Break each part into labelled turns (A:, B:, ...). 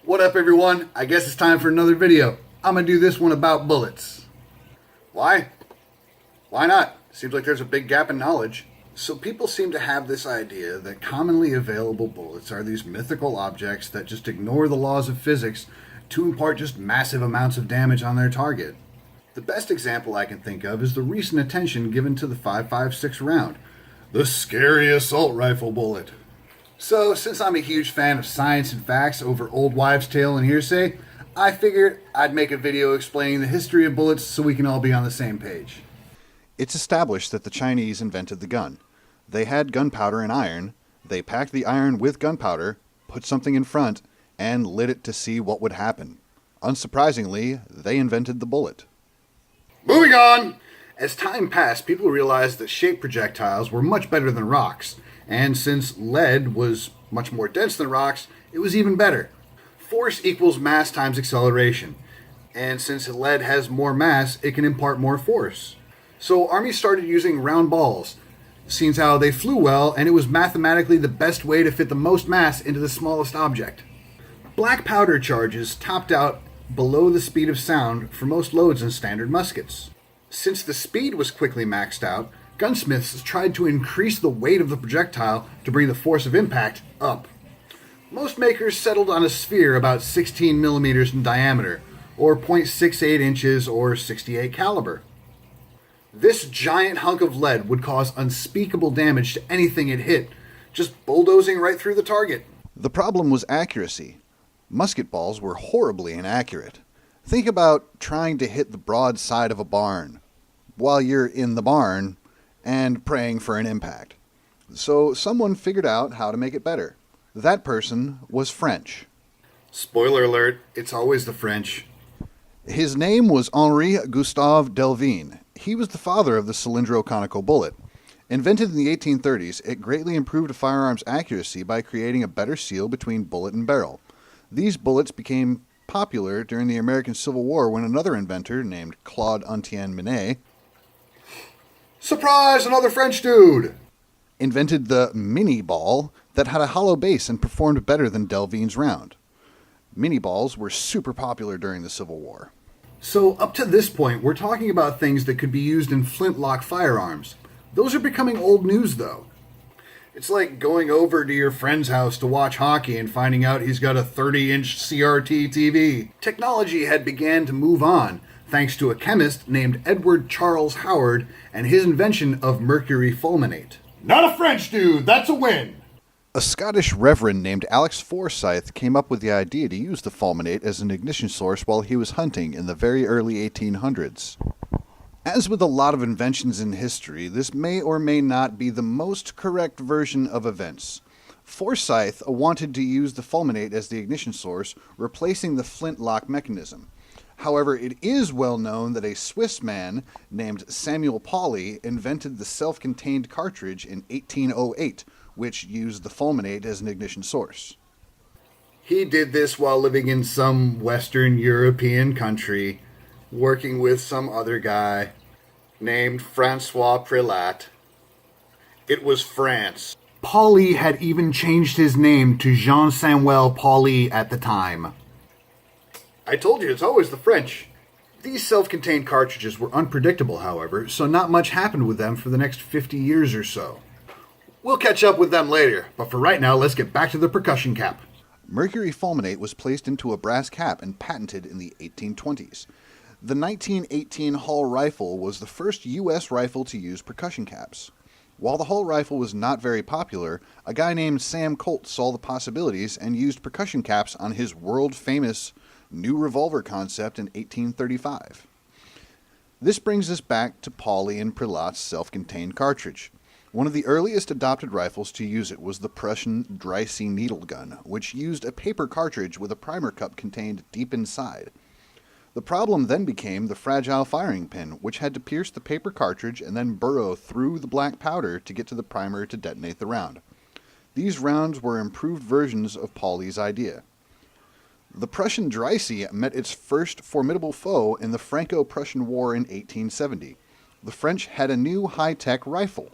A: What up, everyone? I guess it's time for another video. I'm gonna do this one about bullets. Why? Why not? Seems like there's a big gap in knowledge. So people seem to have this idea that commonly available bullets are these mythical objects that just ignore the laws of physics to impart just massive amounts of damage on their target. The best example I can think of is the recent attention given to the 5.56 round, the scary assault rifle bullet. So, since I'm a huge fan of science and facts over old wives' tale and hearsay, I figured I'd make a video explaining the history of bullets so we can all be on the same page.
B: It's established that the Chinese invented the gun. They had gunpowder and iron. They packed the iron with gunpowder, put something in front, and lit it to see what would happen. Unsurprisingly, they invented the bullet.
A: Moving on! As time passed, people realized that shaped projectiles were much better than rocks. And since lead was much more dense than rocks, it was even better. Force equals mass times acceleration. And since lead has more mass, it can impart more force. So armies started using round balls, seeing how they flew well, and it was mathematically the best way to fit the most mass into the smallest object. Black powder charges topped out below the speed of sound for most loads in standard muskets. Since the speed was quickly maxed out, gunsmiths tried to increase the weight of the projectile to bring the force of impact up. Most makers settled on a sphere about 16 millimeters in diameter, or 0.68 inches or 68 caliber. This giant hunk of lead would cause unspeakable damage to anything it hit, just bulldozing right through the target.
B: The problem was accuracy. Musket balls were horribly inaccurate. Think about trying to hit the broad side of a barn while you're in the barn and praying for an impact. So someone figured out how to make it better. That person was French.
A: Spoiler alert, it's always the French.
B: His name was Henri Gustave Delvin. He was the father of the cylindro-conical bullet. Invented in the 1830s, it greatly improved a firearm's accuracy by creating a better seal between bullet and barrel. These bullets became popular during the American Civil War when another inventor named Claude Etienne Minié
A: Surprise, another French dude!
B: invented the mini ball that had a hollow base and performed better than Delvin's round. Mini balls were super popular during the Civil War.
A: So up to this point, we're talking about things that could be used in flintlock firearms. Those are becoming old news, though. It's like going over to your friend's house to watch hockey and finding out he's got a 30-inch CRT TV. Technology had began to move on, thanks to a chemist named Edward Charles Howard and his invention of mercury fulminate. Not a French dude, that's a win!
B: A Scottish reverend named Alex Forsyth came up with the idea to use the fulminate as an ignition source while he was hunting in the very early 1800s. As with a lot of inventions in history, this may or may not be the most correct version of events. Forsyth wanted to use the fulminate as the ignition source, replacing the flintlock mechanism. However, it is well known that a Swiss man named Samuel Pauly invented the self-contained cartridge in 1808, which used the fulminate as an ignition source.
A: He did this while living in some Western European country, working with some other guy named Francois Prelat. It was France. Pauly had even changed his name to Jean-Samuel Pauly at the time. I told you, it's always the French. These self-contained cartridges were unpredictable, however, so not much happened with them for the next 50 years or so. We'll catch up with them later, but for right now, let's get back to the percussion cap.
B: Mercury fulminate was placed into a brass cap and patented in the 1820s. The 1918 Hall rifle was the first U.S. rifle to use percussion caps. While the Hall rifle was not very popular, a guy named Sam Colt saw the possibilities and used percussion caps on his world-famous new revolver concept in 1835. This brings us back to Pauly and Prelat's self-contained cartridge. One of the earliest adopted rifles to use it was the Prussian Dreissy needle gun, which used a paper cartridge with a primer cup contained deep inside. The problem then became the fragile firing pin, which had to pierce the paper cartridge and then burrow through the black powder to get to the primer to detonate the round. These rounds were improved versions of Pauly's idea. The Prussian Dreissy met its first formidable foe in the Franco-Prussian War in 1870. The French had a new high-tech rifle.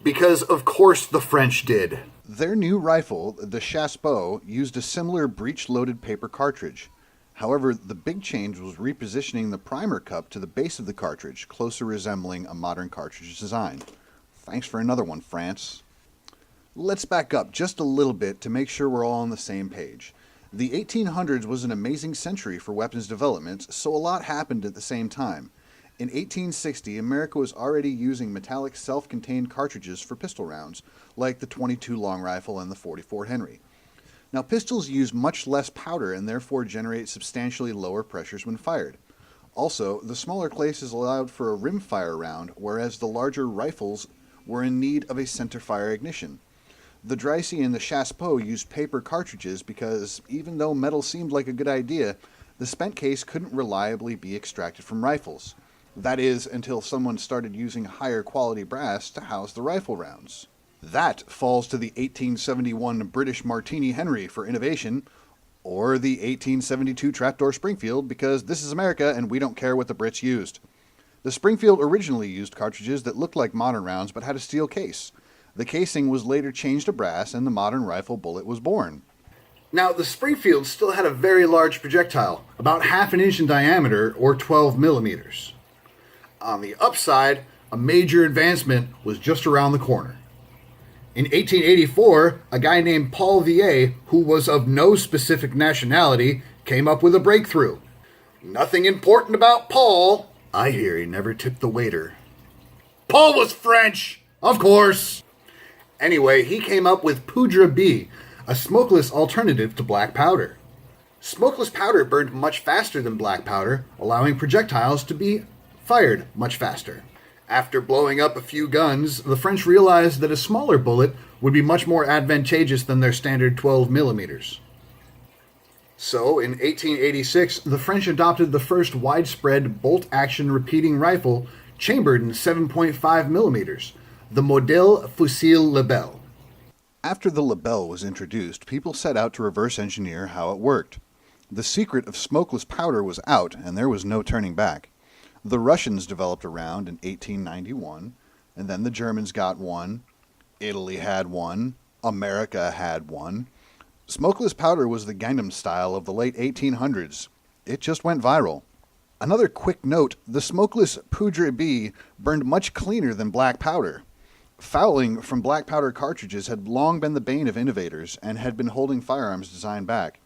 A: Because of course the French did.
B: Their new rifle, the Chassepot, used a similar breech-loaded paper cartridge. However, the big change was repositioning the primer cup to the base of the cartridge, closer resembling a modern cartridge design. Thanks for another one, France. Let's back up just a little bit to make sure we're all on the same page. The 1800s was an amazing century for weapons development, so a lot happened at the same time. In 1860, America was already using metallic self-contained cartridges for pistol rounds, like the .22 long rifle and the .44 Henry. Now, pistols use much less powder and therefore generate substantially lower pressures when fired. Also, the smaller cases allowed for a rimfire round, whereas the larger rifles were in need of a centerfire ignition. The Dreyse and the Chassepot used paper cartridges because, even though metal seemed like a good idea, the spent case couldn't reliably be extracted from rifles. That is, until someone started using higher quality brass to house the rifle rounds. That falls to the 1871 British Martini Henry for innovation, or the 1872 Trapdoor Springfield because this is America and we don't care what the Brits used. The Springfield originally used cartridges that looked like modern rounds but had a steel case. The casing was later changed to brass and the modern rifle bullet was born.
A: Now, the Springfield still had a very large projectile, about half an inch in diameter or 12 millimeters. On the upside, a major advancement was just around the corner. In 1884, a guy named Paul Vier, who was of no specific nationality, came up with a breakthrough. Nothing important about Paul. I hear he never tipped the waiter. Paul was French, of course. Anyway, he came up with Poudre B, a smokeless alternative to black powder. Smokeless powder burned much faster than black powder, allowing projectiles to be fired much faster. After blowing up a few guns, the French realized that a smaller bullet would be much more advantageous than their standard 12 millimeters. So, in 1886, the French adopted the first widespread bolt-action repeating rifle chambered in 7.5 millimeters, the Modèle Fusil Lebel.
B: After the Lebel was introduced, people set out to reverse engineer how it worked. The secret of smokeless powder was out, and there was no turning back. The Russians developed a round in 1891, and then the Germans got one, Italy had one, America had one. Smokeless powder was the Gangnam style of the late 1800s. It just went viral. Another quick note, the smokeless Poudre B burned much cleaner than black powder. Fouling from black powder cartridges had long been the bane of innovators and had been holding firearms design back.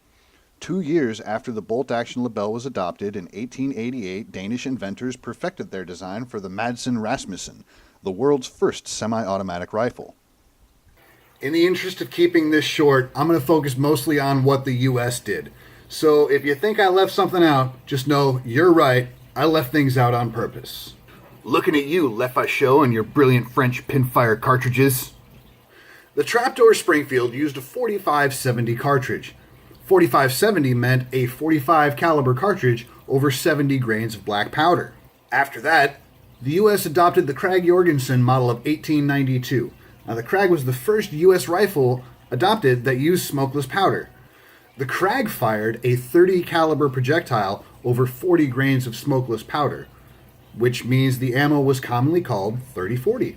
B: 2 years after the bolt-action Lebel was adopted in 1888, Danish inventors perfected their design for the Madsen Rasmussen, the world's first semi-automatic rifle.
A: In the interest of keeping this short, I'm going to focus mostly on what the U.S. did. So if you think I left something out, just know you're right. I left things out on purpose. Looking at you, Le Fachot, and your brilliant French pinfire cartridges. The Trapdoor Springfield used a 45-70 cartridge. 45-70 meant a 45 caliber cartridge over 70 grains of black powder. After that, the U.S. adopted the Krag-Jorgensen model of 1892. Now, the Krag was the first U.S. rifle adopted that used smokeless powder. The Krag fired a 30 caliber projectile over 40 grains of smokeless powder, which means the ammo was commonly called .30-40.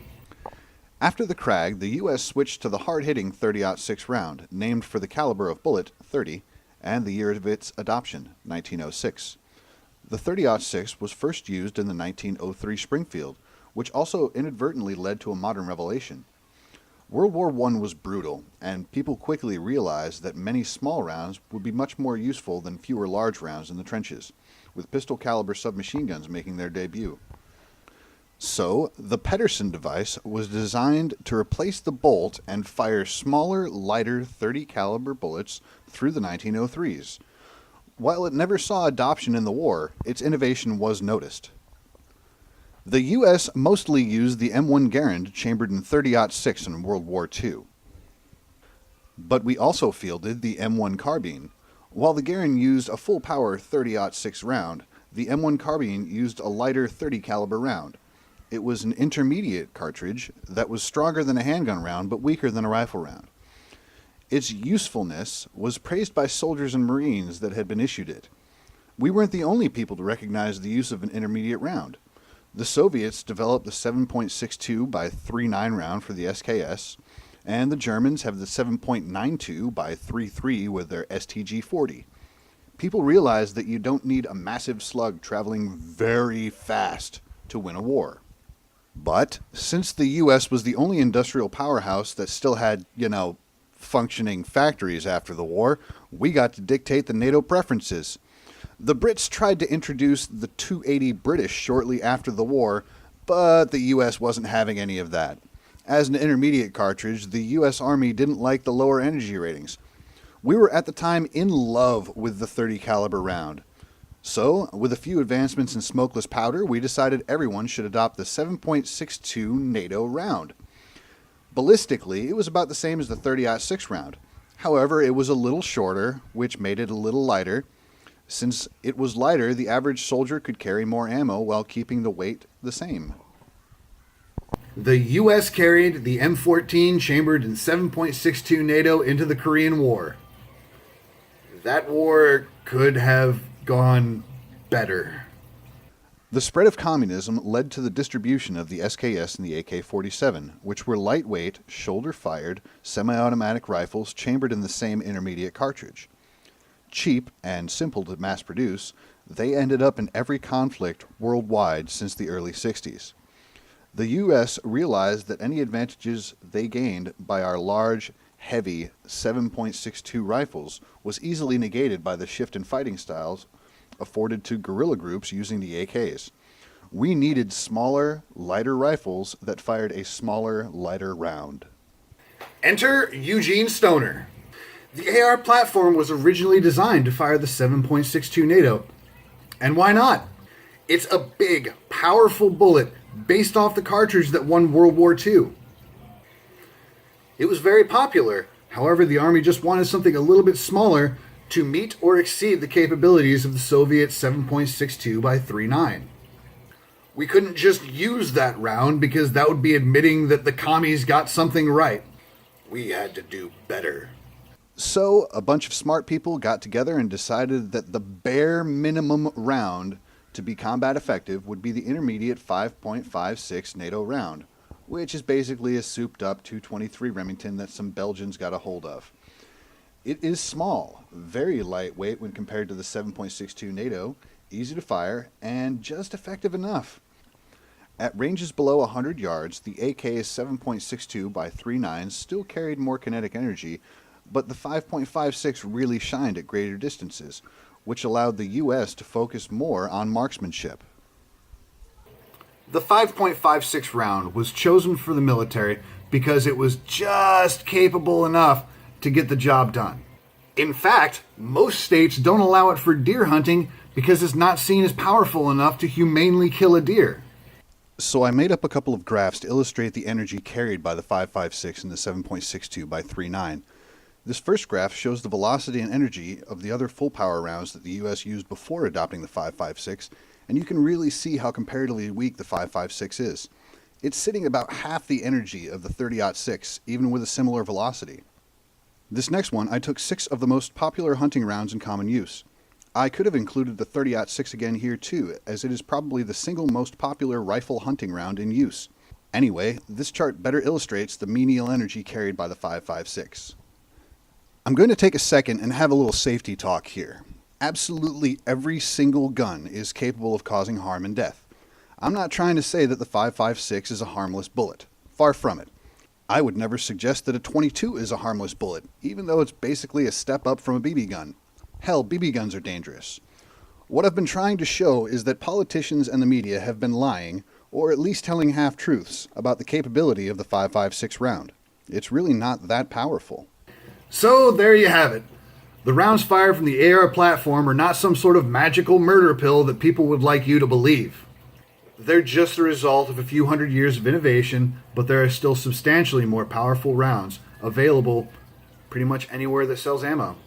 B: After the Krag, the U.S. switched to the hard-hitting .30-06 round, named for the caliber of bullet, .30, and the year of its adoption, 1906. The .30-06 was first used in the 1903 Springfield, which also inadvertently led to a modern revelation. World War I was brutal, and people quickly realized that many small rounds would be much more useful than fewer large rounds in the trenches, with pistol-caliber submachine guns making their debut. So, the Pedersen device was designed to replace the bolt and fire smaller, lighter 30 caliber bullets through the 1903s. While it never saw adoption in the war, its innovation was noticed. The U.S. mostly used the M1 Garand chambered in .30-06 in World War II. But we also fielded the M1 carbine. While the Garand used a full-power .30-06 round, the M1 carbine used a lighter 30 caliber round. It was an intermediate cartridge that was stronger than a handgun round but weaker than a rifle round. Its usefulness was praised by soldiers and Marines that had been issued it. We weren't the only people to recognize the use of an intermediate round. The Soviets developed the 7.62 by 39 round for the SKS, and the Germans have the 7.92 by 33 with their STG-40. People realize that you don't need a massive slug traveling very fast to win a war. But since the US was the only industrial powerhouse that still had, functioning factories after the war, we got to dictate the NATO preferences. The Brits tried to introduce the 280 British shortly after the war, but the US wasn't having any of that. As an intermediate cartridge, the US Army didn't like the lower energy ratings. We were at the time in love with the .30 caliber round. So, with a few advancements in smokeless powder, we decided everyone should adopt the 7.62 NATO round. Ballistically, it was about the same as the .30-06 round. However, it was a little shorter, which made it a little lighter. Since it was lighter, the average soldier could carry more ammo while keeping the weight the same.
A: The U.S. carried the M14 chambered in 7.62 NATO into the Korean War. That war could have gone better.
B: The spread of communism led to the distribution of the SKS and the AK-47, which were lightweight, shoulder-fired, semi-automatic rifles chambered in the same intermediate cartridge. Cheap and simple to mass produce, they ended up in every conflict worldwide since the early 60s. The U.S. realized that any advantages they gained by our large, heavy 7.62 rifles was easily negated by the shift in fighting styles afforded to guerrilla groups using the AKs. We needed smaller, lighter rifles that fired a smaller, lighter round.
A: Enter Eugene Stoner. The AR platform was originally designed to fire the 7.62 NATO. And why not? It's a big, powerful bullet based off the cartridge that won World War II. It was very popular. However, the Army just wanted something a little bit smaller to meet or exceed the capabilities of the Soviet 7.62 by 39. We couldn't just use that round because that would be admitting that the commies got something right. We had to do better.
B: So, a bunch of smart people got together and decided that the bare minimum round to be combat effective would be the intermediate 5.56 NATO round, which is basically a souped-up 223 Remington that some Belgians got a hold of. It is small, very lightweight when compared to the 7.62 NATO, easy to fire, and just effective enough. At ranges below 100 yards, the AK's 7.62 by 39 still carried more kinetic energy, but the 5.56 really shined at greater distances, which allowed the U.S. to focus more on marksmanship.
A: The 5.56 round was chosen for the military because it was just capable enough to get the job done. In fact, most states don't allow it for deer hunting because it's not seen as powerful enough to humanely kill a deer.
B: So I made up a couple of graphs to illustrate the energy carried by the 5.56 and the 7.62 by 39. This first graph shows the velocity and energy of the other full power rounds that the U.S. used before adopting the 5.56, and you can really see how comparatively weak the 5.56 is. It's sitting about half the energy of the 30-06, even with a similar velocity. This next one, I took 6 of the most popular hunting rounds in common use. I could have included the 30-06 again here too, as it is probably the single most popular rifle hunting round in use. Anyway, this chart better illustrates the menial energy carried by the 5.56. I'm going to take a second and have a little safety talk here. Absolutely every single gun is capable of causing harm and death. I'm not trying to say that the 5.56 is a harmless bullet. Far from it. I would never suggest that a .22 is a harmless bullet, even though it's basically a step up from a BB gun. Hell, BB guns are dangerous. What I've been trying to show is that politicians and the media have been lying, or at least telling half-truths, about the capability of the 5.56 round. It's really not that powerful.
A: So there you have it. The rounds fired from the AR platform are not some sort of magical murder pill that people would like you to believe. They're just the result of a few hundred years of innovation, but there are still substantially more powerful rounds available pretty much anywhere that sells ammo.